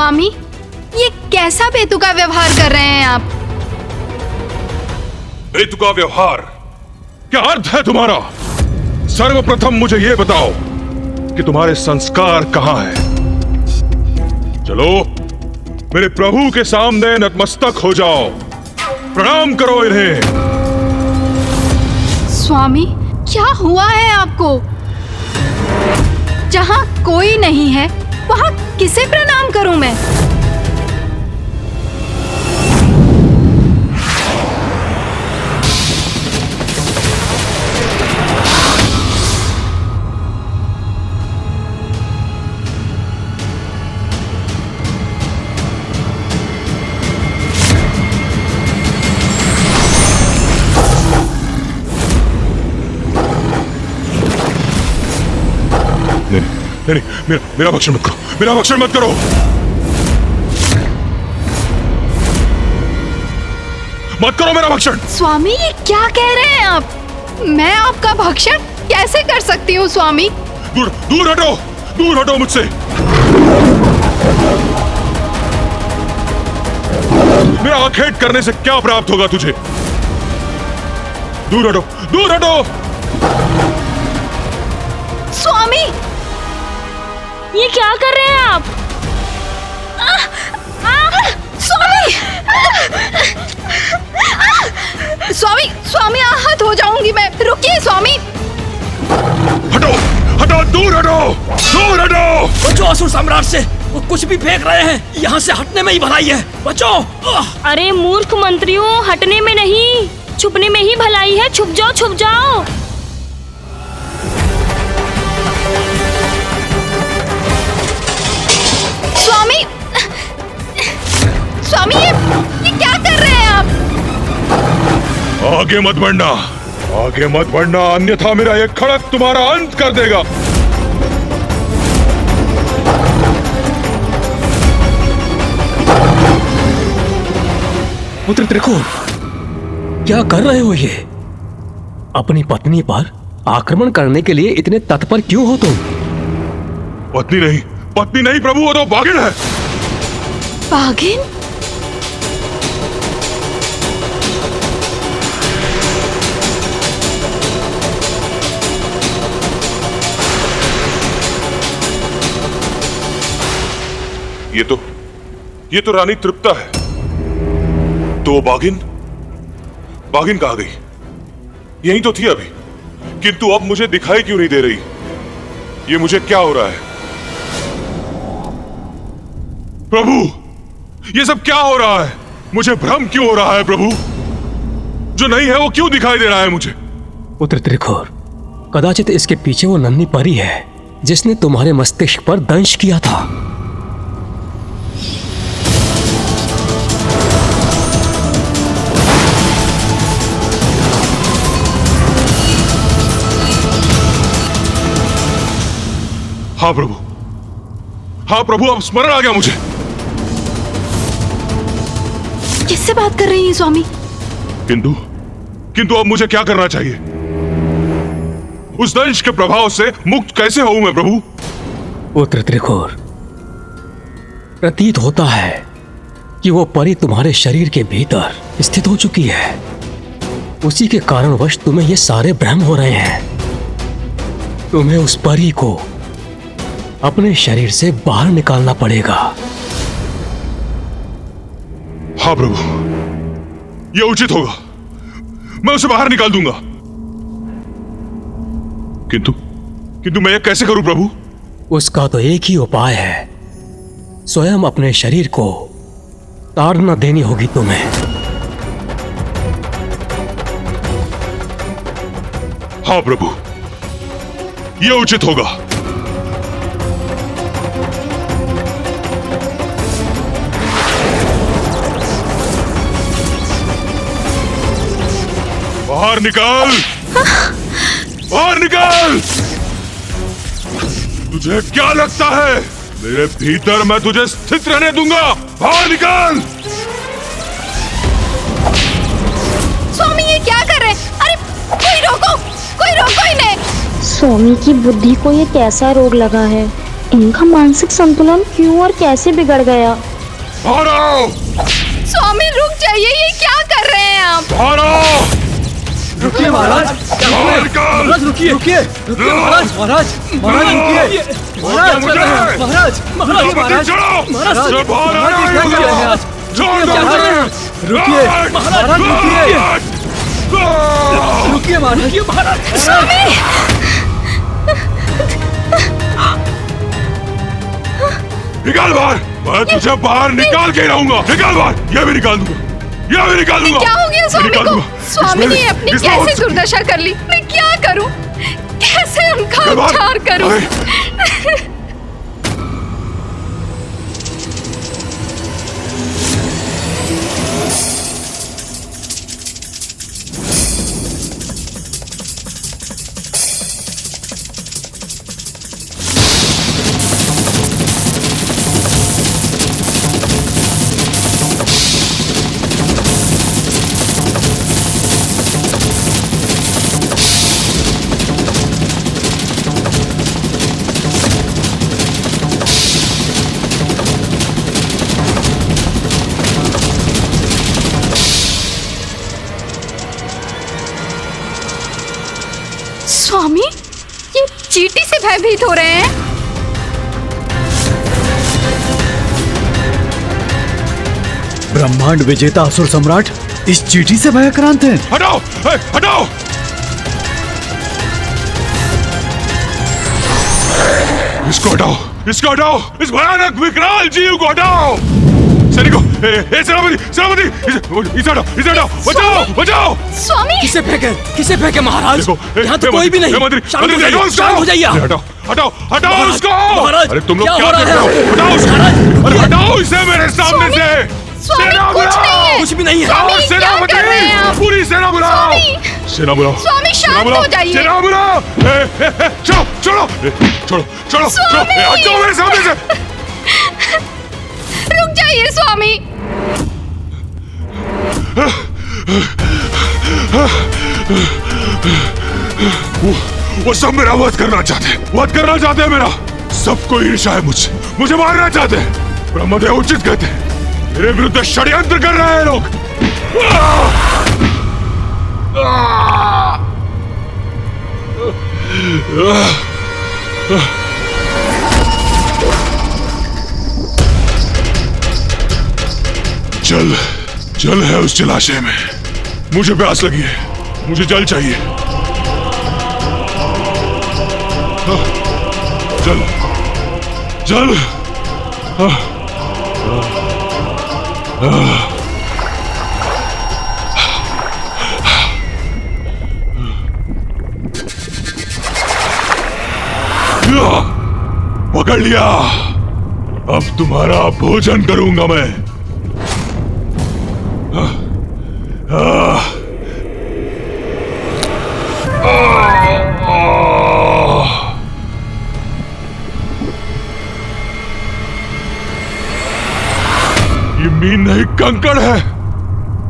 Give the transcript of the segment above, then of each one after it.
स्वामी, ये कैसा बेतुका व्यवहार कर रहे हैं आप? बेतुका व्यवहार? क्या अर्थ है तुम्हारा? सर्वप्रथम मुझे ये बताओ कि तुम्हारे संस्कार कहां है? चलो मेरे प्रभु के सामने नतमस्तक हो जाओ, प्रणाम करो इन्हें। स्वामी, क्या हुआ है आपको? जहां कोई नहीं है वहां किसे प्रणाम करूं मैं? नहीं, मेरा भक्षण मत करो, मेरा भक्षण मत करो। मत करो मेरा भक्षण। स्वामी, ये क्या कह रहे हैं आप? मैं आपका भक्षण कैसे कर सकती हूँ स्वामी? दूर दूर हटो, दूर हटो मुझसे। मेरा आखेट करने से क्या प्राप्त होगा तुझे? दूर हटो, दूर हटो। स्वामी, ये क्या कर रहे हैं आप? स्वामी! स्वामी, स्वामी, आहत हो जाऊंगी मैं। रुकिए स्वामी। हटो, हटो, दूर हटो, दूर हटो। बचो असुर सम्राट से, वो कुछ भी फेंक रहे हैं। यहाँ से हटने में ही भलाई है, बचो। अरे मूर्ख मंत्रियों, हटने में नहीं, छुपने में ही भलाई है। छुप जाओ, छुप जाओ। स्वामी, स्वामी, ये क्या कर रहे हैं आप? आगे मत बढ़ना, आगे मत बढ़ना, अन्यथा मेरा एक खड़क तुम्हारा अंत कर देगा। पुत्र त्रिकोण, क्या कर रहे हो ये? अपनी पत्नी पर आक्रमण करने के लिए इतने तत्पर क्यों हो तुम? पत्नी नहीं, पत्नी नहीं प्रभु, वो तो बाघिन है। बाघिन? ये तो रानी तृप्ता है। तो वो बाघिन कहां गई? यहीं तो थी अभी, किंतु अब मुझे दिखाई क्यों नहीं दे रही? ये मुझे क्या हो रहा है? प्रभु, ये सब क्या हो रहा है? मुझे भ्रम क्यों हो रहा है प्रभु? जो नहीं है वो क्यों दिखाई दे रहा है मुझे? पुत्र त्रिकोण, कदाचित इसके पीछे वो नन्ही परी है जिसने तुम्हारे मस्तिष्क पर दंश किया था। हाँ प्रभु, हाँ प्रभु, अब स्मरण आ गया मुझे। किससे बात कर रही हैं स्वामी? किंतु अब मुझे क्या करना चाहिए? उस दंश के प्रभाव से मुक्त कैसे होऊं मैं प्रभु? पुत्र त्रिकोण, प्रतीत होता है कि वो परी तुम्हारे शरीर के भीतर स्थित हो चुकी है। उसी के कारणवश तुम्हें ये सारे भ्रम हो रहे हैं। तुम्हें उस परी को अपने शरीर से बाहर निकालना पड़ेगा। हाँ प्रभु, यह उचित होगा। मैं उसे बाहर निकाल दूंगा। किंतु मैं यह कैसे करूं प्रभु? उसका तो एक ही उपाय है, स्वयं अपने शरीर को ताड़ना देनी होगी तुम्हें। हाँ प्रभु, यह उचित होगा। बाहर निकाल, बाहर निकाल। तुझे क्या लगता है मेरे भीतर मैं तुझे स्थित रहने दूंगा? बाहर निकाल। स्वामी, ये क्या कर रहे हैं? अरे कोई रोको इन्हें। स्वामी की बुद्धि को ये कैसा रोग लगा है? इनका मानसिक संतुलन क्यों और कैसे बिगड़ गया? बाहर आओ! स्वामी रुक जाइए, ये क्या कर रहे हैं आप? बाहर आओ! रुकिए महाराज, बाहर निकल! महाराज रुकिए, रुकिए, रुकिए महाराज, महाराज, महाराज रुकिए, महाराज, महाराज, महाराज, महाराज, चलो! महाराज, सब बाहर आ महाराज, रहे क्या हो! है आज? छोड़ दो मुझे! रुकिए, महाराज रुकिए, रुकिए महाराज, महाराज, निकाल बाहर! मैं तुझे बाहर निकाल के रहूंगा! निकाल बाहर! ये भी निकाल दूंगा! ये भी निकाल दूंगा! क्या हो गया स्वामी निकाल को? दूंगा। स्वामी इसमें ने भी- अपनी इसमें कैसे और- दुर्दशा कर ली? मैं क्या करूं? कैसे उनका निकाल बाहर! उपचार करूं? अरे, स्वामी, ये चींटी से भयभीत हो रहे हैं। ब्रह्मांड विजेता असुर सम्राट इस चींटी से भयाक्रांत हैं। हटाओ! हटाओ! इसको हटाओ! इसको हटाओ! इस भयानक विकराल जीव को हटाओ! सैनिकों! सेनापति! सेनापति! इसे हटाओ! इसे हटाओ! बचाओ! बचाओ! स्वामी, किसे फेंके महाराज? देखो, यहाँ तो कोई भी नहीं। शांत हो जाइए, शांत हो जाइए। हटाओ! हटाओ! हटाओ उसको! महाराज, अरे तुम लोग क्या क्या हो रहा कर रहे है? हो? हटाओ उसको! अरे हटाओ इसे मेरे सामने से! स्वामी, सेना कुछ बुलाओ! नहीं है। कुछ भी नहीं है। स्वामी, आओ, क्या कर रहे हैं आप? पूरी सेना बुलाओ! स्वामी! सेना बुलाओ! स्वामी, सेना शांत बुलाओ! हो जाइए। सेना बुलाओ! चलो! चलो! चलो! चलो! स्वामी! चलो! हट जाओ मेरे सामने से! रुक जाइए स्वामी। वो सब मेरा वध करना चाहते हैं। वध करना चाहते हैं मेरा। सबको ईर्ष्या है मुझसे। मुझे मारना चाहते हैं। ब्रह्मदेव उचित कहते हैं। मेरे विरुद्ध षड्यंत्र कर रहे हैं लोग। जल जल है उस जलाशय में। मुझे प्यास लगी है। मुझे जल चाहिए। जल जल पकड़ लिया। अब तुम्हारा भोजन करूंगा मैं। ये मीन नहीं कंकड़ है।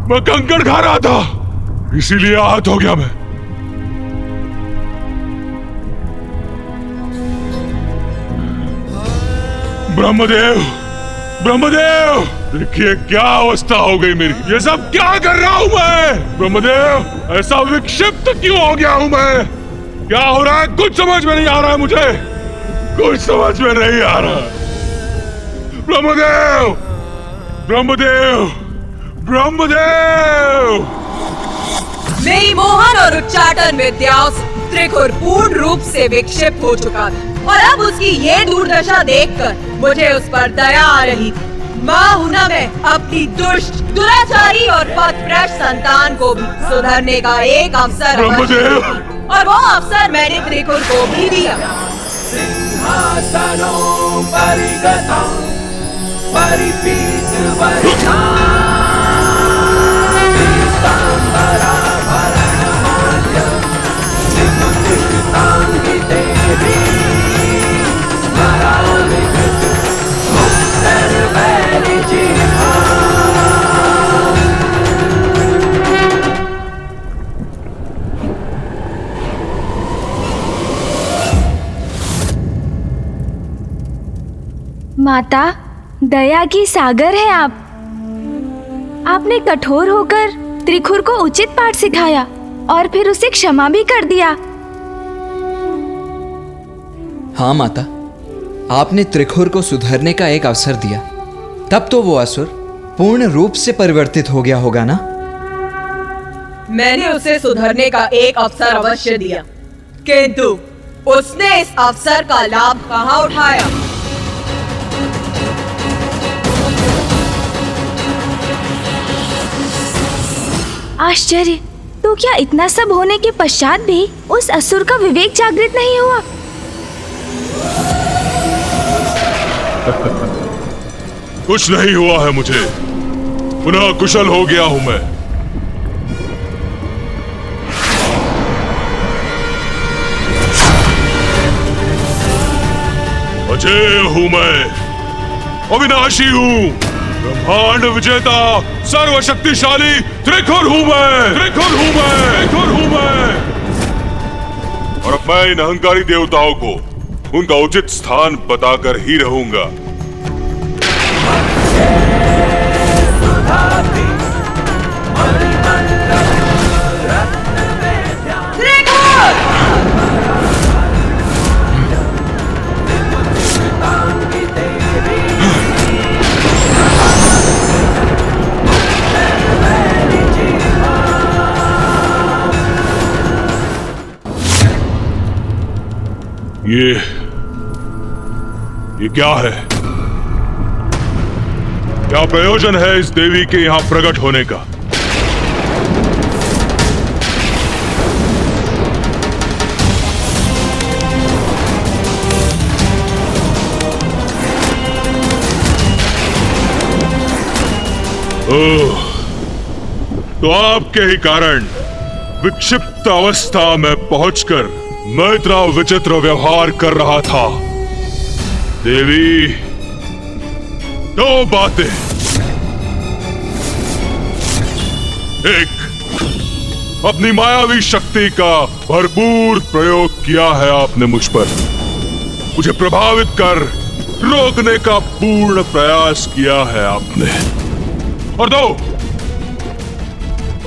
मैं कंकड़ खा रहा था, इसीलिए आहत हो गया मैं। ब्रह्मदेव, ब्रह्मदेव, देखिए क्या अवस्था हो गई मेरी। ये सब क्या कर रहा हूं मैं? ब्रह्मदेव, ऐसा विक्षिप्त क्यों हो गया हूं मैं? क्या हो रहा है? कुछ समझ में नहीं आ रहा है मुझे। कुछ समझ में नहीं आ रहा। ब्रह्मदेव, ब्रह्मदेव, ब्रह्मदेव! मेरी मोहन और उच्चाटन विद्याओं से त्रिकुर पूर्ण रूप से विक्षिप्त हो चुका था और अब उसकी ये दुर्दशा देखकर मुझे उस पर दया आ रही थी। माँ हूं ना मैं अपनी दुष्ट, दुराचारी और पथभ्रष्ट संतान को भी सुधरने का एक अवसर ब्रह्मदेव! और वो अवसर मैंने त्रिकुर को भी दिया। माता, दया की सागर है आप। आपने कठोर होकर त्रिखुर को उचित पाठ सिखाया और फिर उसे क्षमा भी कर दिया। हाँ माता, आपने त्रिखुर को सुधरने का एक अवसर दिया, तब तो वो असुर पूर्ण रूप से परिवर्तित हो गया होगा ना? मैंने उसे सुधरने का एक अवसर अवश्य दिया, किंतु उसने इस अवसर का लाभ कहाँ उठाया? आश्चर्य, तो क्या इतना सब होने के पश्चात भी उस असुर का विवेक जागृत नहीं हुआ? कुछ नहीं हुआ है मुझे, पुनः कुशल हो गया हूं मैं। अजय हूं मैं, अविनाशी हूं, ब्रह्मांड विजेता, सर्वशक्तिशाली त्रिखुर हूं मैं, त्रिखुर हूं मैं, त्रिखुर हूं मैं। और अब मैं इन अहंकारी देवताओं को उनका उचित स्थान बताकर ही रहूंगा। ये क्या है? क्या प्रयोजन है इस देवी के यहां प्रकट होने का? ओह, तो आपके ही कारण विक्षिप्त अवस्था में पहुंचकर मैं इतना विचित्र व्यवहार कर रहा था। देवी, दो बातें। एक, अपनी मायावी शक्ति का भरपूर प्रयोग किया है आपने मुझ पर, मुझे प्रभावित कर रोकने का पूर्ण प्रयास किया है आपने। और दो,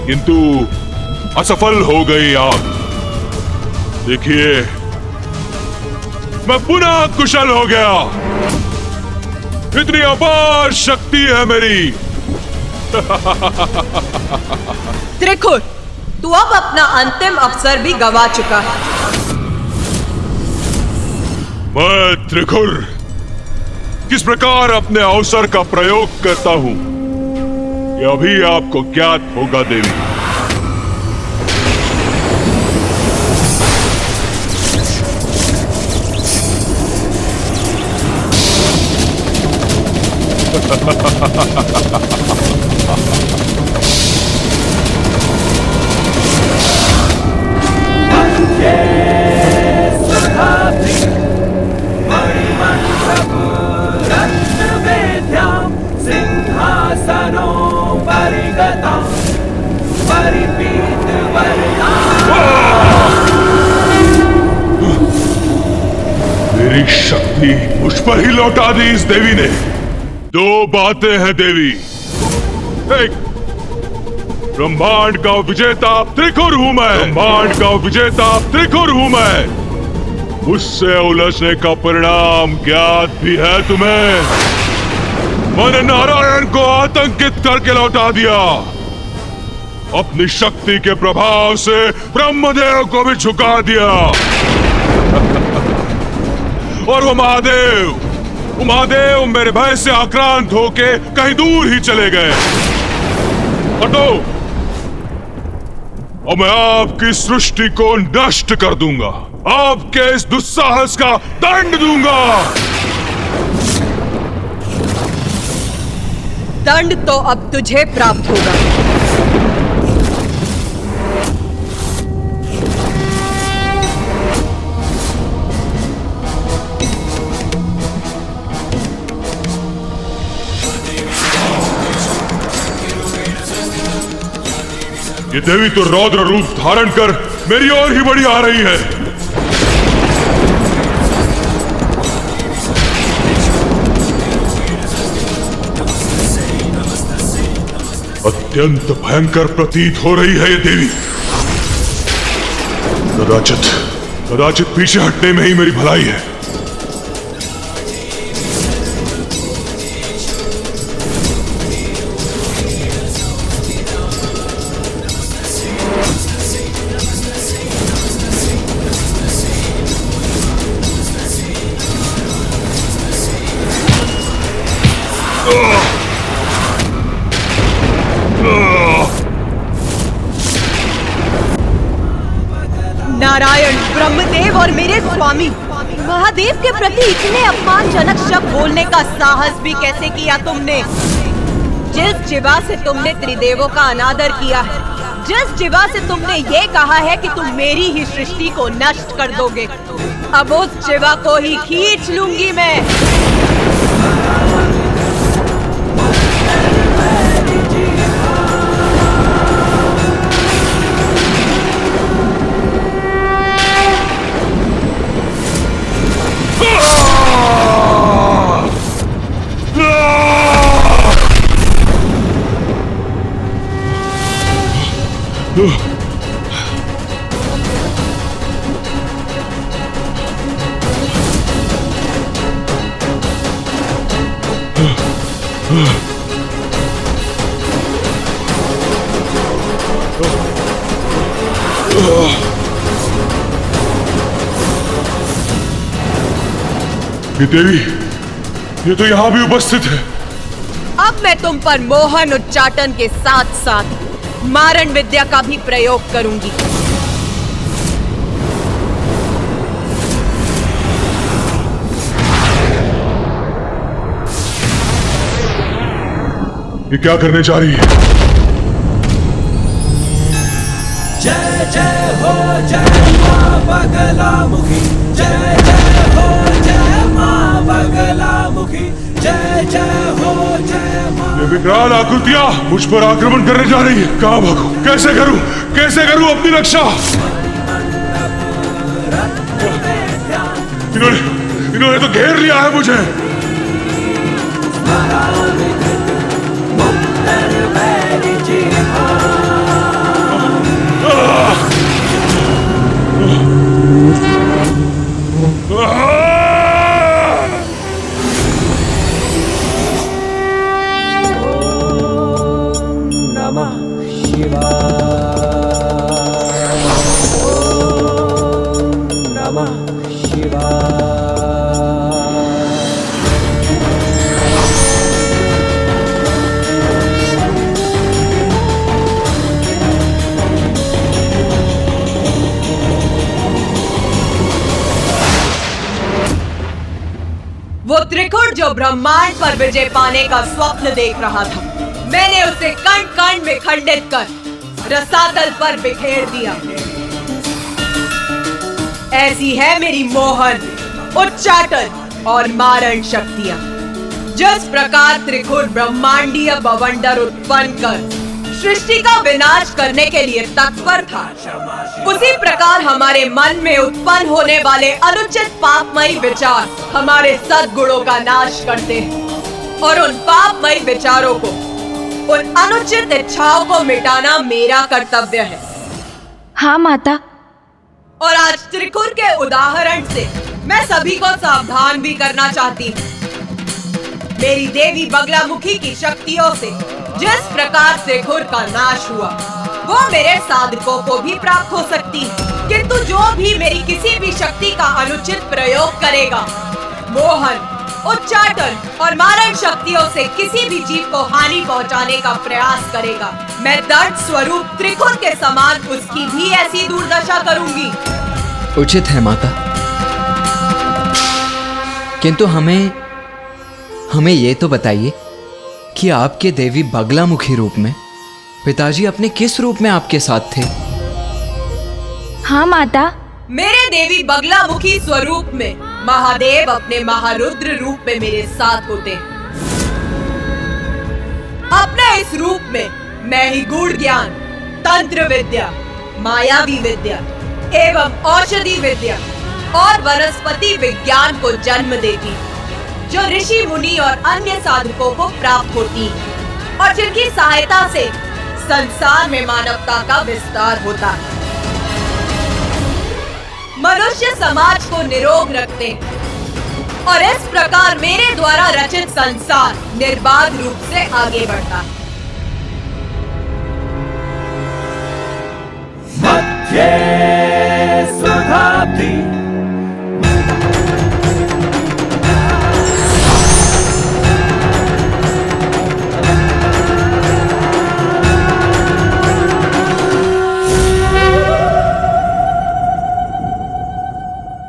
किंतु असफल हो गई आप। देखिए, मैं पुनः कुशल हो गया, इतनी अपार शक्ति है मेरी। त्रिखुर, तू अब अपना अंतिम अवसर भी गवा चुका है। मैं त्रिखुर किस प्रकार अपने अवसर का प्रयोग करता हूं, यह अभी आपको ज्ञात होगा देवी। मेरी शक्ति मुझ पर ही लौटा दी इस देवी ने। दो बातें हैं देवी। एक, ब्रह्मांड का विजेता त्रिखुर हूं मैं, ब्रह्मांड का विजेता त्रिखुर हूं मैं। मुझसे उलझने का परिणाम ज्ञात भी है तुम्हें। मैंने नारायण को आतंकित करके लौटा दिया, अपनी शक्ति के प्रभाव से ब्रह्मदेव को भी झुका दिया। और वो महादेव मेरे भय से आक्रांत होके कहीं दूर ही चले गए। हटो, और मैं आपकी सृष्टि को नष्ट कर दूंगा, आपके इस दुस्साहस का दंड दूंगा। दंड तो अब तुझे प्राप्त होगा। ये देवी तो रौद्र रूप धारण कर मेरी ओर ही बढ़ी आ रही है। अत्यंत भयंकर प्रतीत हो रही है ये देवी। कदाचित पीछे हटने में ही मेरी भलाई है। नारायण, ब्रह्मदेव और मेरे स्वामी महादेव के प्रति इतने अपमानजनक शब्द बोलने का साहस भी कैसे किया तुमने? जिस जिवा से तुमने त्रिदेवों का अनादर किया है, जिस जिवा से तुमने ये कहा है कि तुम मेरी ही सृष्टि को नष्ट कर दोगे, अब उस जिवा को ही खींच लूंगी मैं। ये देवी, ये तो यहां भी उपस्थित है। अब मैं तुम पर मोहन उच्चाटन के साथ साथ मारण विद्या का भी प्रयोग करूंगी। ये क्या करने जा रही है? जय जय हो जय मां बगलामुखी, जय जय हो जय मां बगलामुखी, जय जय हो जय मां। ये विकराल आकृतियां मुझ पर आक्रमण करने जा रही है। कहां भागूं? कैसे करूं अपनी रक्षा? इन्होंने तो घेर लिया है मुझे। नमः शिवाय, नमः शिवाय। वो त्रिकुट जो ब्रह्मांड पर विजय पाने का स्वप्न देख रहा था, मैंने उसे कण कण में खंडित कर रसातल पर बिखेर दिया। ऐसी है मेरी मोहन, उच्चाटन और मारण शक्तियां। जिस प्रकार त्रिकुट ब्रह्मांडीय बवंडर उत्पन्न कर सृष्टि का विनाश करने के लिए तत्पर था, उसी प्रकार हमारे मन में उत्पन्न होने वाले अनुचित पापमयी विचार हमारे सद्गुणों का नाश करते हैं और उन पापमयी विचारों को, उन अनुचित इच्छाओं को मिटाना मेरा कर्तव्य है। हाँ माता। और आज त्रिकुर के उदाहरण से मैं सभी को सावधान भी करना चाहती हूँ। मेरी देवी बगलामुखी की शक्तियों से जिस प्रकार त्रिकुर का नाश हुआ, वो मेरे साधकों को भी प्राप्त हो सकती है, किंतु जो भी मेरी किसी भी शक्ति का अनुचित प्रयोग करेगा, मोहन, उच्चाटन और मारण शक्तियों से किसी भी जीव को हानि पहुंचाने का प्रयास करेगा, मैं दर्द स्वरूप त्रिकुर के समान उसकी भी ऐसी दुर्दशा करूंगी। उचित है माता, किंतु हमें ये तो बताइए कि आपके देवी बगलामुखी रूप में पिताजी अपने किस रूप में आपके साथ थे? हाँ माता। मेरे देवी बगलामुखी स्वरूप में महादेव अपने महारुद्र रूप में मेरे साथ होते हैं। अपने इस रूप में मैं ही गूढ़ ज्ञान, तंत्र विद्या, मायावी विद्या एवं औषधि विद्या और वनस्पति विज्ञान को जन्म देती, जो ऋषि मुनि और अन्य साधकों को प्राप्त होती है। और जिनकी सहायता से संसार में मानवता का विस्तार होता है। मनुष्य समाज को निरोग रखते हैं और इस प्रकार मेरे द्वारा रचित संसार निर्बाध रूप से आगे बढ़ता है। मध्ये सुधाब्धि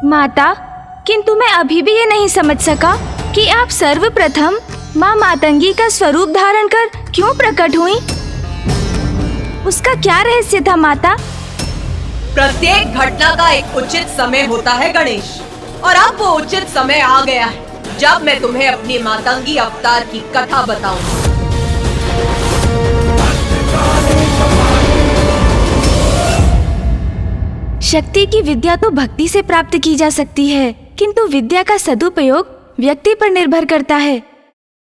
माता, किंतु मैं अभी भी ये नहीं समझ सका कि आप सर्वप्रथम माँ मातंगी का स्वरूप धारण कर क्यों प्रकट हुई? उसका क्या रहस्य था माता? प्रत्येक घटना का एक उचित समय होता है गणेश, और अब वो उचित समय आ गया है जब मैं तुम्हें अपनी मातंगी अवतार की कथा बताऊं। शक्ति की विद्या तो भक्ति से प्राप्त की जा सकती है, किंतु विद्या का सदुपयोग व्यक्ति पर निर्भर करता है।